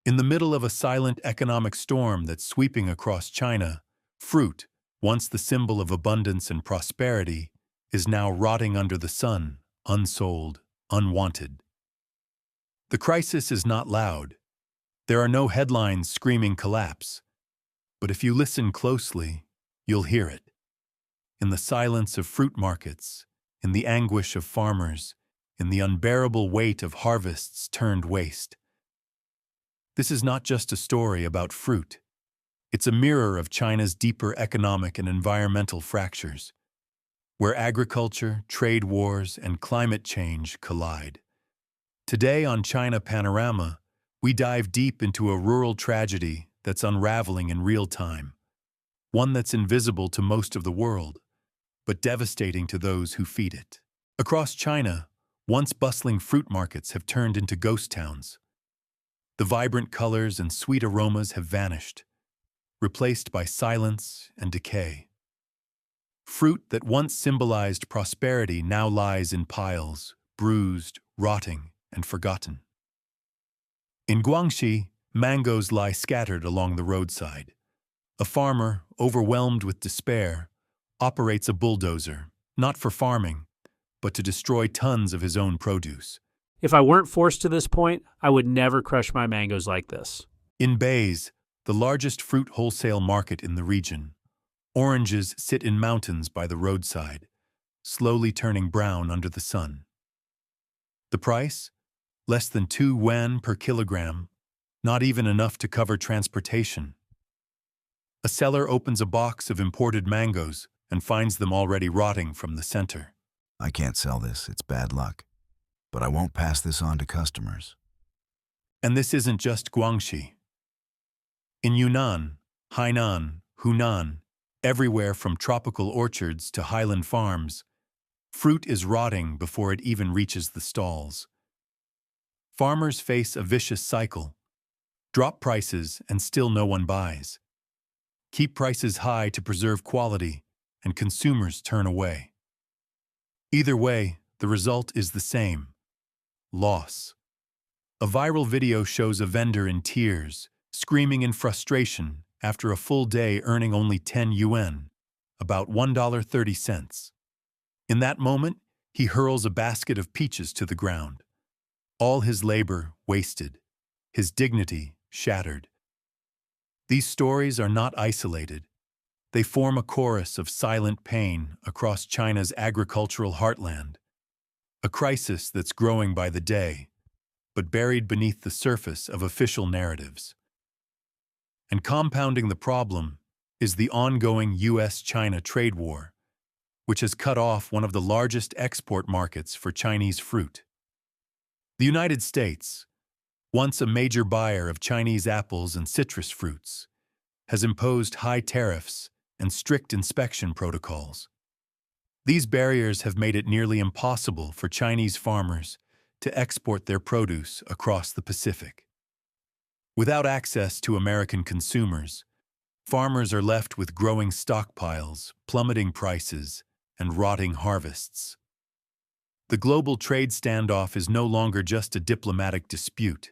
In the middle of a silent economic storm that's sweeping across China, fruit, once the symbol of abundance and prosperity, is now rotting under the sun, unsold, unwanted. The crisis is not loud. There are no headlines screaming collapse. But if you listen closely, you'll hear it. In the silence of fruit markets, in the anguish of farmers, in the unbearable weight of harvests turned waste. This is not just a story about fruit. It's a mirror of China's deeper economic and environmental fractures, where agriculture, trade wars, and climate change collide. Today on China Panorama, we dive deep into a rural tragedy that's unraveling in real time, one that's invisible to most of the world, but devastating to those who feed it. Across China, once bustling fruit markets have turned into ghost towns. The vibrant colors and sweet aromas have vanished, replaced by silence and decay. Fruit that once symbolized prosperity now lies in piles, bruised, rotting, and forgotten. In Guangxi, mangoes lie scattered along the roadside. A farmer, overwhelmed with despair, operates a bulldozer, not for farming, but to destroy tons of his own produce. If I weren't forced to this point, I would never crush my mangoes like this. In Baise, the largest fruit wholesale market in the region, oranges sit in mountains by the roadside, slowly turning brown under the sun. The price? Less than 2 yuan per kilogram, not even enough to cover transportation. A seller opens a box of imported mangoes and finds them already rotting from the center. I can't sell this, it's bad luck. But I won't pass this on to customers. And this isn't just Guangxi. In Yunnan, Hainan, Hunan, everywhere from tropical orchards to highland farms, fruit is rotting before it even reaches the stalls. Farmers face a vicious cycle. Drop prices and still no one buys. Keep prices high to preserve quality, and consumers turn away. Either way, the result is the same: loss. A viral video shows a vendor in tears, screaming in frustration after a full day earning only 10 yuan, about $1.30. In that moment, he hurls a basket of peaches to the ground. All his labor wasted, his dignity shattered. These stories are not isolated. They form a chorus of silent pain across China's agricultural heartland, a crisis that's growing by the day, but buried beneath the surface of official narratives. And compounding the problem is the ongoing US-China trade war, which has cut off one of the largest export markets for Chinese fruit. The United States, once a major buyer of Chinese apples and citrus fruits, has imposed high tariffs and strict inspection protocols. These barriers have made it nearly impossible for Chinese farmers to export their produce across the Pacific. Without access to American consumers, farmers are left with growing stockpiles, plummeting prices, and rotting harvests. The global trade standoff is no longer just a diplomatic dispute.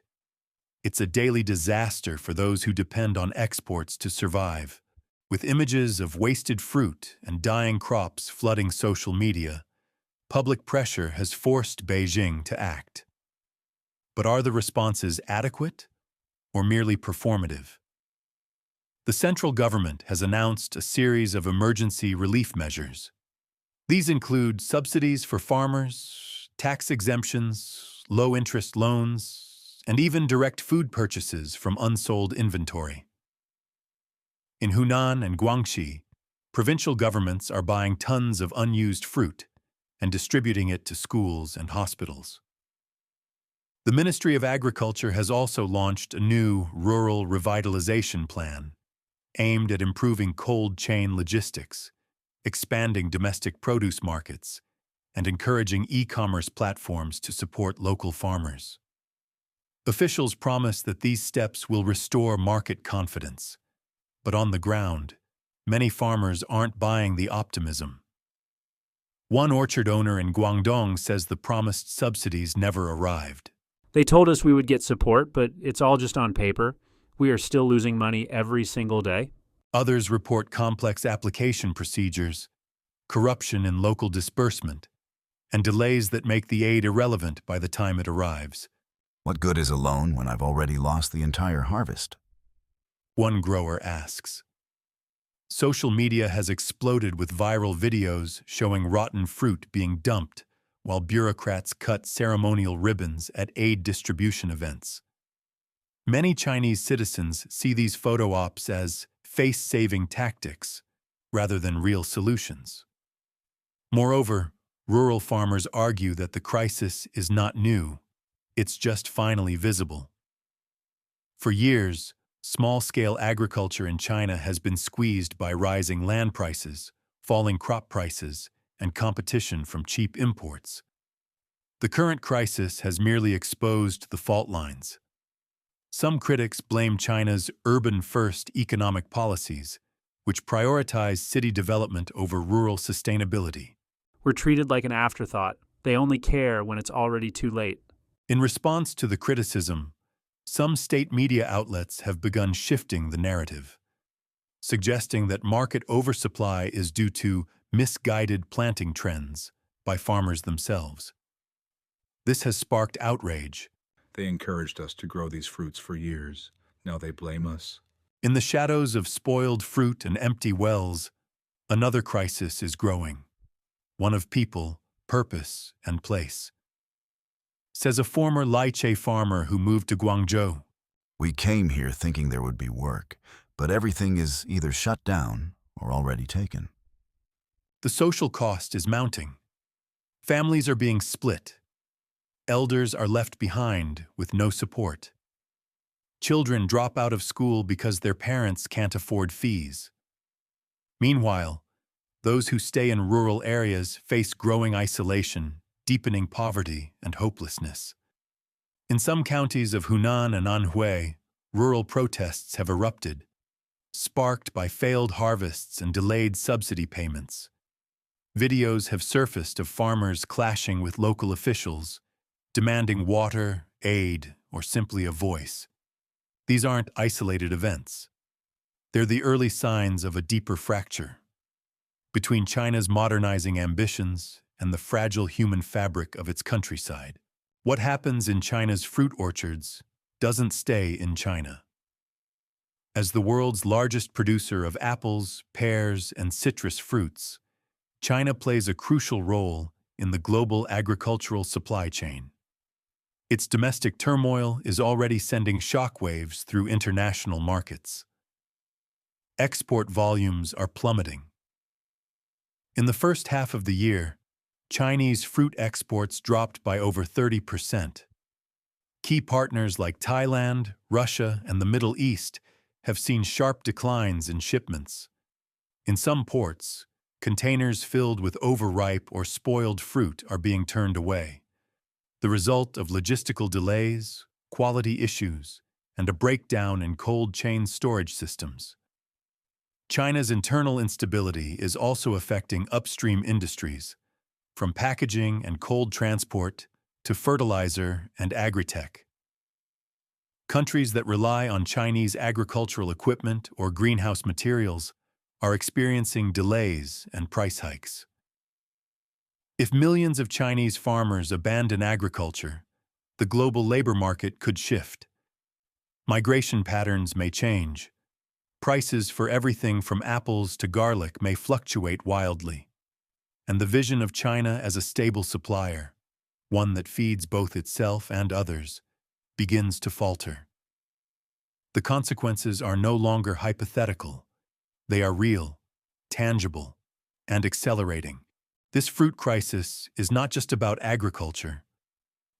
It's a daily disaster for those who depend on exports to survive. With images of wasted fruit and dying crops flooding social media, public pressure has forced Beijing to act. But are the responses adequate or merely performative? The central government has announced a series of emergency relief measures. These include subsidies for farmers, tax exemptions, low-interest loans, and even direct food purchases from unsold inventory. In Hunan and Guangxi, provincial governments are buying tons of unused fruit and distributing it to schools and hospitals. The Ministry of Agriculture has also launched a new rural revitalization plan aimed at improving cold chain logistics, expanding domestic produce markets, and encouraging e-commerce platforms to support local farmers. Officials promise that these steps will restore market confidence, but on the ground, many farmers aren't buying the optimism. One orchard owner in Guangdong says the promised subsidies never arrived. They told us we would get support, but it's all just on paper. We are still losing money every single day. Others report complex application procedures, corruption in local disbursement, and delays that make the aid irrelevant by the time it arrives. What good is a loan when I've already lost the entire harvest? One grower asks. Social media has exploded with viral videos showing rotten fruit being dumped while bureaucrats cut ceremonial ribbons at aid distribution events. Many Chinese citizens see these photo ops as face-saving tactics rather than real solutions. Moreover, rural farmers argue that the crisis is not new, it's just finally visible. For years, small-scale agriculture in China has been squeezed by rising land prices, falling crop prices, and competition from cheap imports. The current crisis has merely exposed the fault lines. Some critics blame China's urban-first economic policies, which prioritize city development over rural sustainability. We're treated like an afterthought. They only care when it's already too late. In response to the criticism, some state media outlets have begun shifting the narrative, suggesting that market oversupply is due to misguided planting trends by farmers themselves. This has sparked outrage. They encouraged us to grow these fruits for years. Now they blame us. In the shadows of spoiled fruit and empty wells, another crisis is growing, one of people, purpose, and place. Says a former lychee farmer who moved to Guangzhou. We came here thinking there would be work, but everything is either shut down or already taken. The social cost is mounting. Families are being split. Elders are left behind with no support. Children drop out of school because their parents can't afford fees. Meanwhile, those who stay in rural areas face growing isolation, deepening poverty and hopelessness. In some counties of Hunan and Anhui, rural protests have erupted, sparked by failed harvests and delayed subsidy payments. Videos have surfaced of farmers clashing with local officials, demanding water, aid, or simply a voice. These aren't isolated events. They're the early signs of a deeper fracture between China's modernizing ambitions and the fragile human fabric of its countryside. What happens in China's fruit orchards doesn't stay in China. As the world's largest producer of apples, pears, and citrus fruits, China plays a crucial role in the global agricultural supply chain. Its domestic turmoil is already sending shockwaves through international markets. Export volumes are plummeting. In the first half of the year, Chinese fruit exports dropped by over 30%. Key partners like Thailand, Russia, and the Middle East have seen sharp declines in shipments. In some ports, containers filled with overripe or spoiled fruit are being turned away, the result of logistical delays, quality issues, and a breakdown in cold chain storage systems. China's internal instability is also affecting upstream industries, from packaging and cold transport to fertilizer and agri-tech. Countries that rely on Chinese agricultural equipment or greenhouse materials are experiencing delays and price hikes. If millions of Chinese farmers abandon agriculture, the global labor market could shift. Migration patterns may change. Prices for everything from apples to garlic may fluctuate wildly. And the vision of China as a stable supplier, one that feeds both itself and others, begins to falter. The consequences are no longer hypothetical. They are real, tangible, and accelerating. This fruit crisis is not just about agriculture.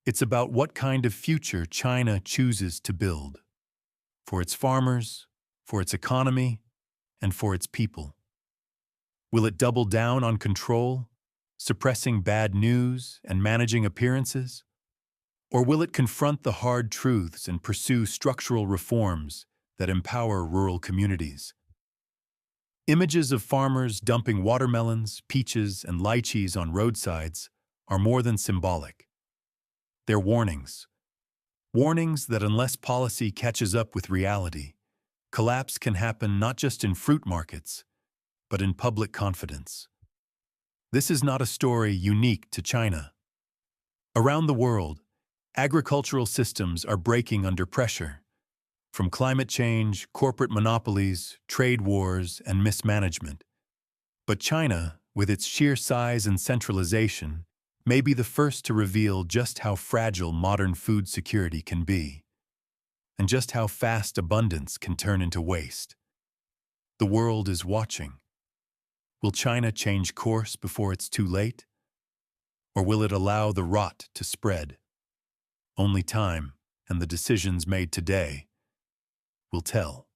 It's about what kind of future China chooses to build, for its farmers, for its economy, and for its people. Will it double down on control, suppressing bad news and managing appearances? Or will it confront the hard truths and pursue structural reforms that empower rural communities? Images of farmers dumping watermelons, peaches, and lychees on roadsides are more than symbolic. They're warnings. Warnings that unless policy catches up with reality, collapse can happen not just in fruit markets, but in public confidence. This is not a story unique to China. Around the world, agricultural systems are breaking under pressure, from climate change, corporate monopolies, trade wars, and mismanagement. But China, with its sheer size and centralization, may be the first to reveal just how fragile modern food security can be, and just how fast abundance can turn into waste. The world is watching. Will China change course before it's too late? Or will it allow the rot to spread? Only time and the decisions made today will tell.